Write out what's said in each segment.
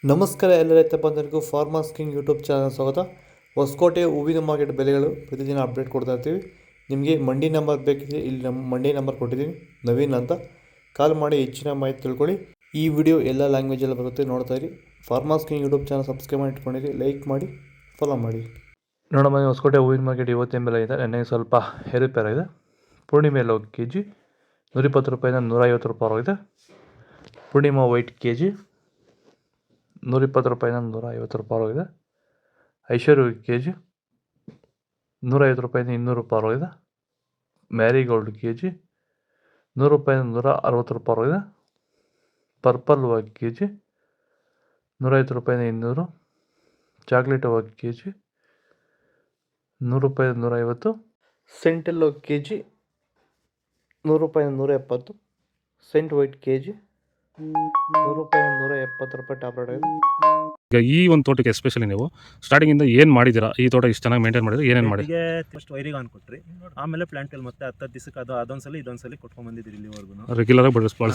ನಮಸ್ಕಾರ ಎಲ್ಲ ರೈತ ಬಂಧುಗಳಿಗೂ ಫಾರ್ಮರ್ಸ್ ಕಿಂಗ್ ಯೂಟ್ಯೂಬ್ ಚಾನಲ್ ಸ್ವಾಗತ. ಹೊಸಕೋಟೆ ಹೂವಿನ ಮಾರ್ಕೆಟ್ ಬೆಲೆಗಳು ಪ್ರತಿದಿನ ಅಪ್ಡೇಟ್ ಕೊಡ್ತಾ ಇರ್ತೀವಿ. ನಿಮಗೆ ಮಂಡಿ ನಂಬರ್ ಬೇಕಿದ್ರೆ ಇಲ್ಲಿ ನಮ್ಮ ಮಂಡಿ ನಂಬರ್ ಕೊಟ್ಟಿದ್ದೀನಿ, ನವೀನ್ ಅಂತ. ಕಾಲ್ ಮಾಡಿ ಹೆಚ್ಚಿನ ಮಾಹಿತಿ ತಿಳ್ಕೊಳ್ಳಿ. ಈ ವಿಡಿಯೋ ಎಲ್ಲ ಲ್ಯಾಂಗ್ವೇಜಲ್ಲಿ ಬರುತ್ತೆ, ನೋಡ್ತಾ ಇರಿ. Farmers king YouTube channel subscribe ಮಾಡಿ ಇಟ್ಕೊಂಡಿರಿ, ಲೈಕ್ ಮಾಡಿ, ಫಾಲೋ ಮಾಡಿ. ನೋಡಮ್ಮ, ಹೊಸಕೋಟೆ ಹೂವಿನ ಮಾರ್ಕೆಟ್ ಇವತ್ತಿನ ಬೆಲೆ ಇದೆ. ನೆನ್ನೆ ಸ್ವಲ್ಪ ಏರುಪೇರು ಇದೆ. ಪೂರ್ಣಿಮೆಯಲ್ಲಿ ಹೋಗಿ ಕೆ ಜಿ 120 ರೂಪಾಯಿಂದ 150 ರೂಪಾಯಿ ಆಗಿದೆ. ಪೂರ್ಣಿಮಾ ವೈಟ್ ಕೆ ಜಿ 120 ರೂಪಾಯಿಂದ 150 ರೂಪಾಯಿ ಆಗಿದೆ. ಐಶ್ವರ್ಯ ಕೆ ಜಿ 150 ರೂಪಾಯಿಂದ 200 ರೂಪಾಯಿ ಆಗಿದೆ. ಮ್ಯಾರಿಗೋಲ್ಡ್ ಕೆ ಜಿ 100 ರೂಪಾಯಿಂದ 160 ರೂಪಾಯಿ ಆಗಿದೆ. ಪರ್ಪಲ್ ಹೂವು ಕೆ ಜಿ 150 ರೂಪಾಯಿಂದ 200. ಚಾಕ್ಲೇಟ್ ಹೂವು ಕೆ ಜಿ 100 ರೂಪಾಯಿಂದ 150. ಸೆಂಟೆಲ್ಲೋ ಕೆ ಜಿ 100 ರೂಪಾಯಿಂದ 170. ಸೆಂಟ್ ವೈಟ್ ಕೆ ಜಿ 100 ರೂಪಾಯಿಂದ 170 ರೂಪಾಯಿ ಟಾಪ್ ರೇಟ್ ಆಗಿದೆ. ಈಗ ಈ ಒಂದು ತೋಟಕ್ಕೆ ಎಸ್ಪೆಷಲಿ ನೀವು ಸ್ಟಾರ್ಟಿಂಗಿಂದ ಏನು ಮಾಡಿದ್ದೀರಾ? ಈ ತೋಟ ಇಷ್ಟು ಚೆನ್ನಾಗಿ ಮೇಂಟೈನ್ ಮಾಡಿದ್ರೆ ಏನೇನು ಮಾಡಿ? ಫಸ್ಟ್ ವೈರಿಗೆ ಕೊಟ್ರಿ, ಆಮೇಲೆ ಪ್ಲಾಂಟಲ್ಲಿ ಮತ್ತೆ 10 ದಿವಸಕ್ಕೆ ಅದೊಂದ್ಸಲಿ ಇದೊಂದ್ಸಲಿ ಕೊಟ್ಕೊಂಡ್ ಬಂದಿದ್ದೀರಿ ಇಲ್ಲಿವರೆಗೂ. ರೆಗ್ಯುಲರ್ ಬಳಸ್ತಾ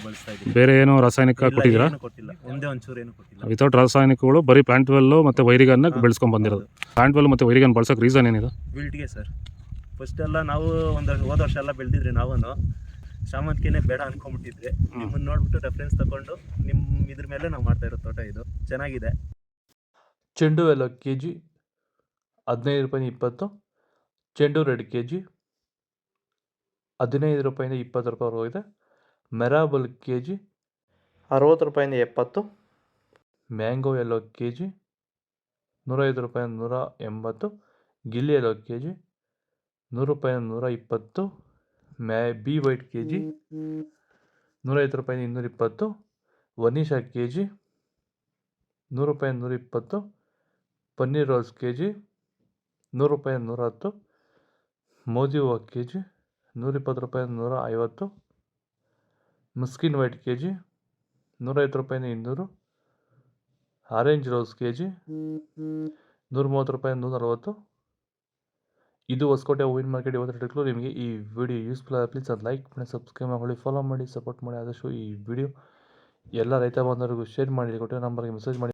ಬಳಸ್ತಾ ಇದ್ದೀವಿ. ಬೇರೆ ಏನೋ ರಾಸಾಯನಿಕ ಕೊಟ್ಟಿದ್ದೀರಾ? ಕೊಟ್ಟಿಲ್ಲ, ಒಂದೇ ಒಂಚೂರು ಏನು ಕೊಟ್ಟಿಲ್ಲ. ವಿತೌಟ್ ರಾಸಾಯನಿಕಗಳು ಬರೀ ಪ್ಲಾಂಟ್ ವೆಲ್ಲು ಮತ್ತು ವೈರಿಗನ್ನ ಬೆಳೆಸ್ಕೊಂಡು ಬಂದಿರೋದು. ಪ್ಲಾಂಟ್ ವೆಲ್ ಮತ್ತು ವೈರಿಗನ್ ಬಳಸೋಕೆ ರೀಸನ್ ಏನಿದೆ? ವಿಲ್ಟ್ಗೆ ಸರ್. ಫಸ್ಟ್ ಎಲ್ಲ ನಾವು ಹೋದ ವರ್ಷ ಎಲ್ಲ ಬೆಳೆದಿದ್ರಿ, ನಾವು ಶಾಮಂತಿಗೆನೇ ಬೇಡ ಅನ್ಕೊಂಡ್ಬಿಟ್ಟಿದ್ರಿ. ನಿಮ್ಮನ್ನು ನೋಡ್ಬಿಟ್ಟು ರೆಫರೆನ್ಸ್ ತಗೊಂಡು ನಿಮ್ಮ ಇದ್ರ ಮೇಲೆ ನಾವು ಮಾಡ್ತಾ ಇರೋ ತೋಟ ಇದು ಚೆನ್ನಾಗಿದೆ. ಚೆಂಡು ಎಲ್ಲ ಕೆ ಜಿ 15 ರೂಪಾಯಿಂದ 20. ಚೆಂಡು ರೆಡ್ ಕೆ ಜಿ 15 ರೂಪಾಯಿಂದ 20 ರೂಪಾಯಿ ಹೋಗಿದೆ. ಮೆರಾಬಲ್ ಕೆ ಜಿ 60 ರೂಪಾಯಿಂದ 70. ಮ್ಯಾಂಗೋ ಎಲ್ಲೋ ಕೆ ಜಿ 105 ರೂಪಾಯಿಂದ 180. ಗಿಲ್ಲಿ ಎಲ್ಲೋ ಕೆ ಜಿ 100 ರೂಪಾಯಿಂದ 120. ಬಿ ವೈಟ್ ಕೆ ಜಿ 150 ರೂಪಾಯಿಂದ 220. ವನೀಶಾ ಕೆ ಜಿ 100 ರೂಪಾಯಿಂದ 120. ಪನ್ನೀರ್ ರೋಸ್ ಕೆ ಜಿ 100 ರೂಪಾಯಿಂದ 110. ಮೋದಿ ಹೂವು ಕೆ ಜಿ 120 ರೂಪಾಯಿಂದ 150. ಮುಸ್ಕಿನ್ ವೈಟ್ ಕೆ ಜಿ 150 ರೂಪಾಯಿಂದ 200. ಆರೆಂಜ್ ರೋಸ್ ಕೆ ಜಿ 130 ರೂಪಾಯಿಂದ 140. ಇದು ಹೊಸಕೋಟೆ ಹೂವಿನ ಮಾರ್ಕೆಟ್ ಇವತ್ತು ರೇಟ್ಗಳು. ನಿಮಗೆ ಈ ವಿಡಿಯೋ ಯೂಸ್ಫುಲ್ ಆದ ಪ್ಲೀಸ್ ಅದು ಲೈಕ್ ಮಾಡಿ, ಸಬ್ಸ್ಕ್ರೈಬ್ ಮಾಡಿ, ಫಾಲೋ ಮಾಡಿ, ಸಪೋರ್ಟ್ ಮಾಡಿ. ಆದಷ್ಟು ಈ ವಿಡಿಯೋ ಎಲ್ಲ ರೈತ ಬಾಂಧವರಿಗೂ ಶೇರ್ ಮಾಡಿ, ಕೊಟ್ಟಿರೋ ನಂಬರ್ಗೆ ಮೆಸೇಜ್ ಮಾಡಿ.